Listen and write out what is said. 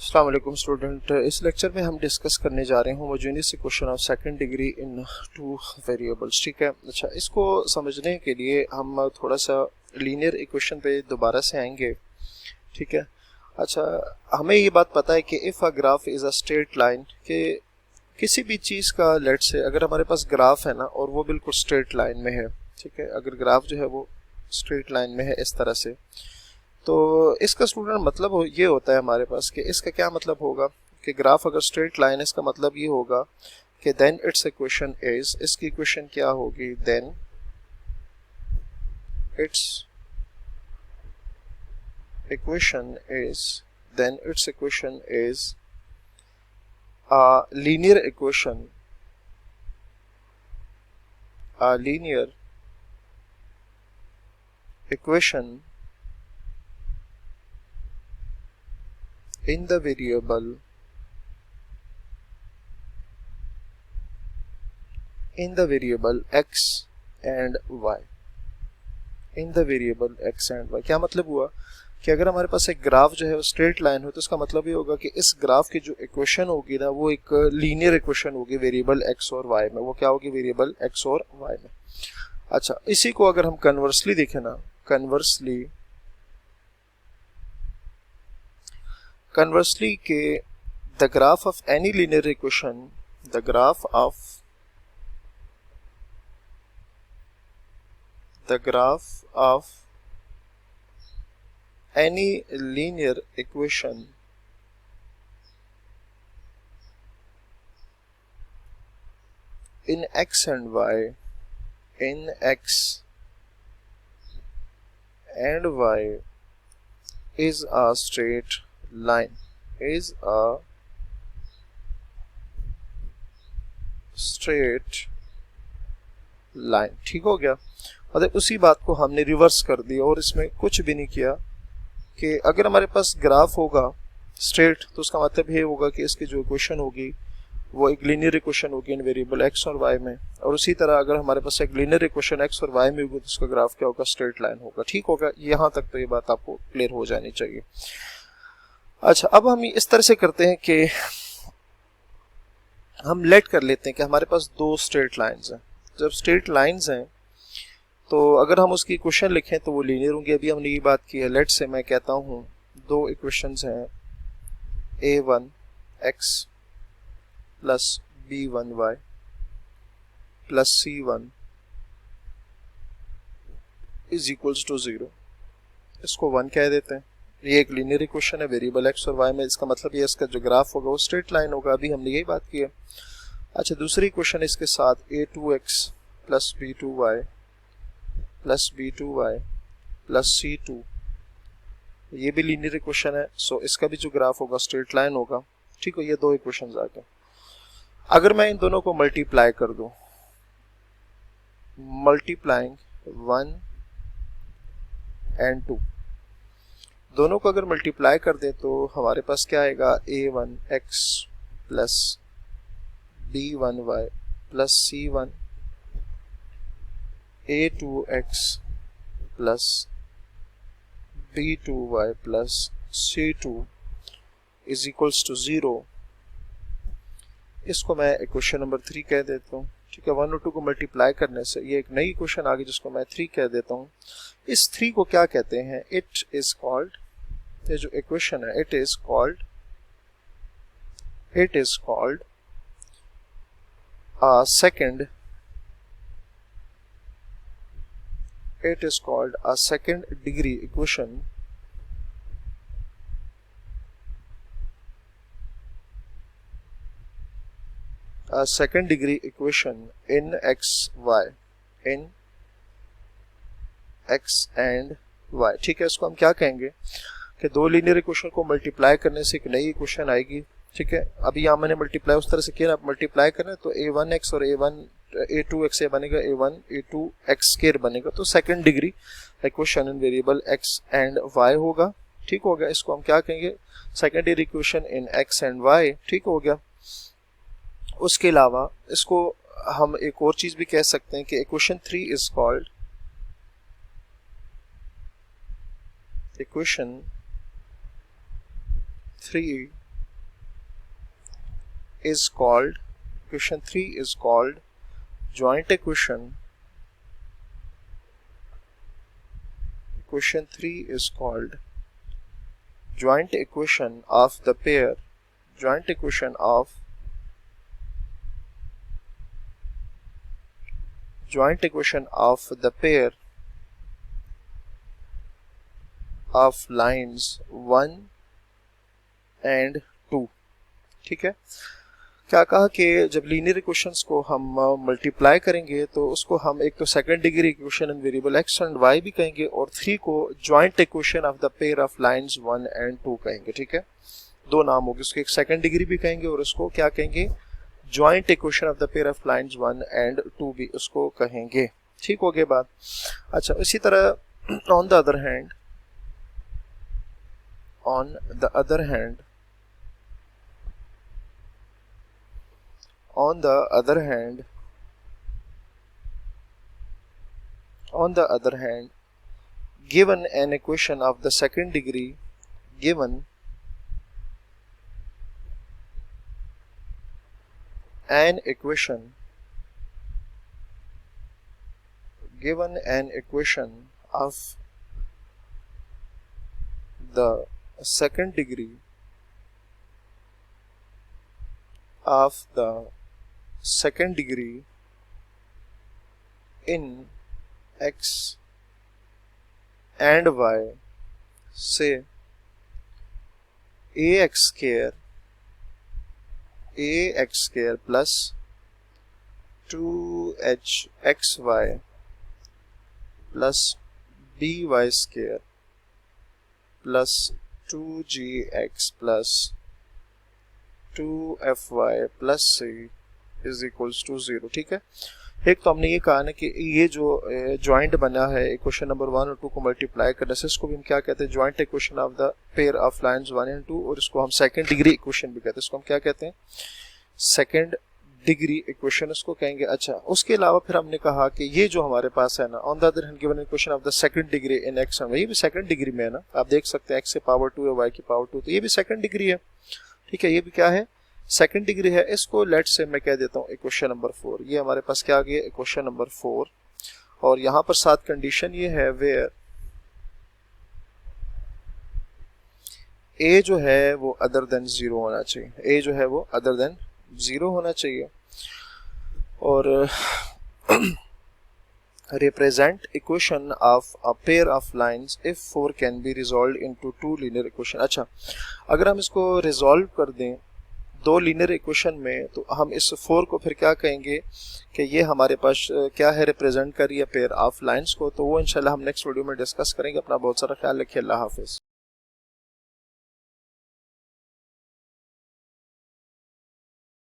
अस्सलाम वालेकुम स्टूडेंट। इस लेक्चर में हम डिस्कस करने जा रहे हैं homogeneous equation of second degree in two variables. ठीक है, अच्छा, इसको समझने के लिए हम थोड़ा सा लीनियर इक्वेशन पे दोबारा से आएंगे। ठीक है, अच्छा, हमें ये बात पता है कि if a graph is a straight line, कि किसी भी चीज़ का लेट से अगर हमारे पास ग्राफ है ना और वो बिल्कुल स्ट्रेट लाइन में है, ठीक है, अगर ग्राफ जो है वो स्ट्रेट लाइन में है इस तरह से, तो इसका स्टूडेंट मतलब ये होता है हमारे पास कि इसका क्या मतलब होगा कि ग्राफ अगर स्ट्रेट लाइन है, इसका मतलब ये होगा कि देन इट्स इक्वेशन इज, इसकी इक्वेशन क्या होगी, then its equation is a linear equation, a linear equation in the variable x and y, in the variable x and y। क्या मतलब हुआ कि अगर हमारे पास एक ग्राफ जो है वो स्ट्रेट लाइन हो तो इसका मतलब ये होगा कि इस ग्राफ की जो इक्वेशन होगी ना वो एक लीनियर इक्वेशन होगी वेरिएबल x और y में। वो क्या होगी, वेरिएबल x और y में। अच्छा, इसी को अगर हम कन्वर्सली देखें ना, कन्वर्सली के the graph of any linear equation, the graph of any linear equation in x and y, is a straight line, ठीक हो गया। मतलब उसी बात को हमने रिवर्स कर दिया और इसमें कुछ भी नहीं किया कि अगर हमारे पास ग्राफ होगा स्ट्रेट तो उसका मतलब ये होगा कि इसकी जो इक्वेशन होगी वो एक लीनियर इक्वेशन होगी इन वेरिएबल x और y में, और उसी तरह अगर हमारे पास एक लीनियर इक्वेशन x और y में होगी तो उसका ग्राफ क्या होगा, स्ट्रेट लाइन होगा। ठीक होगा, यहाँ तक तो ये बात आपको क्लियर हो जानी चाहिए। अच्छा, अब हम इस तरह से करते हैं कि हम लेट कर लेते हैं कि हमारे पास दो स्ट्रेट लाइंस हैं। जब स्ट्रेट लाइंस हैं तो अगर हम उसकी इक्वेशन लिखें तो वो लीनियर होंगी। अभी हमने ये बात की है, लेट से मैं कहता हूँ दो इक्वेशंस हैं, a1x plus b1y plus c1 is equals to 0। इसको 1 कह देते हैं। ये एक लीनियर इक्वेशन है वेरिएबल x और y में, इसका मतलब ये इसका जो ग्राफ होगा वो स्ट्रेट लाइन होगा। अभी हमने यही बात की है। अच्छा, दूसरी इक्वेशन इसके साथ a2x plus b2y plus c2, ये भी लीनियर इक्वेशन है, सो इसका भी जो ग्राफ होगा स्ट्रेट लाइन होगा। ठीक है, ये दो इक्वेशंस आ गए। अगर मैं इन दोनों को मल्टीप्लाई कर दूं, मल्टीप्लाइंग 1 and 2, दोनों को अगर मल्टीप्लाई कर दे तो हमारे पास क्या आएगा, a1x plus b1y plus c1, a2x plus b2y plus c2 is equals to 0। इसको मैं इक्वेशन नंबर 3 कह देता हूँ। ठीक है, 1 और 2 को मल्टीप्लाई करने से ये एक नई इक्वेशन आ गई जिसको मैं 3 कह देता हूँ। इस 3 को क्या कहते हैं, इट इज कॉल्ड, ये जो इक्वेशन है it is called a second degree equation, a second degree equation in x and y। ठीक है, इसको हम क्या कहेंगे कि दो लीनियर इक्वेशन को मल्टीप्लाई करने से एक नई इक्वेशन आएगी। ठीक है, अभी यहाँ मैंने मल्टीप्लाई उस तरह से किया ना, मल्टीप्लाई करना तो a1x और a2x बनेगा, a1 a2x स्क्वायर बनेगा, तो second degree equation in variable x and y होगा। ठीक हो गया, इसको हम क्या कहेंगे, second degree equation in x and y। ठीक हो गया। उसके अलावा इसको हम एक और चीज भी कह सकते हैं कि equation 3 is called equation 3 is called, equation 3 is called joint equation. Equation 3 is called joint equation of the pair, joint equation of the pair of lines 1 and 2। ठीक है, क्या कहा कि जब लीनियर इक्वेशंस को हम मल्टीप्लाई करेंगे तो उसको हम एक तो second degree equation in variable x and y भी कहेंगे, और 3 को joint equation of the pair of lines 1 and 2 कहेंगे। ठीक है, दो नाम होंगे, उसको एक सेकंड डिग्री भी कहेंगे और उसको क्या कहेंगे, joint equation of the pair of lines 1 and 2 भी उसको कहेंगे। ठीक हो गया बात। अच्छा, इसी तरह on the other hand on the other hand given an equation of the second degree, given an equation of the second degree in x and y, say ax square plus 2hxy plus by square plus 2gx plus 2fy plus c is equals to 0। ठीक है, एक तो हमने ये कहा ना कि ये जो जॉइंट बना है इक्वेशन नंबर 1 और 2 को मल्टीप्लाई करने से, इसको भी हम क्या कहते हैं, joint equation of the pair of lines 1 and 2, और इसको हम सेकंड डिग्री इक्वेशन भी कहते हैं। इसको हम क्या कहते हैं, सेकंड डिग्री इक्वेशन उसको कहेंगे। अच्छा, उसके अलावा फिर हमने कहा कि ये जो हमारे पास है ना, on the other hand given equation of the second degree in x and y, ये भी सेकंड डिग्री में है ना, आप देख सकते हैं एक्स की पावर 2 है, वाई की पावर 2, तो ये भी सेकंड डिग्री है। ठीक है, ये भी क्या है, सेकंड डिग्री है। इसको लेट से मैं कह देता हूँ इक्वेशन नंबर 4। ये हमारे पास क्या आ गया, इक्वेशन नंबर 4, और यहाँ पर साथ कंडीशन ये है वेयर ए जो है वो अदर देन 0 होना चाहिए, ए जो है वो अदर देन 0 होना चाहिए, और represent equation of a pair of lines if 4 can be resolved into 2 linear equation। अच्छा, अगर हम इसको रिजॉल्व कर दें 2 लीनियर इक्वेशन में, तो हम इस 4 को फिर क्या कहेंगे कि ये हमारे पास क्या है, रिप्रेजेंट कर रही है पेयर ऑफ लाइंस को। तो वो इंशाल्लाह हम नेक्स्ट वीडियो में डिस्कस करेंगे। अपना बहुत सारा ख्याल रखिए। अल्लाह हाफिज़।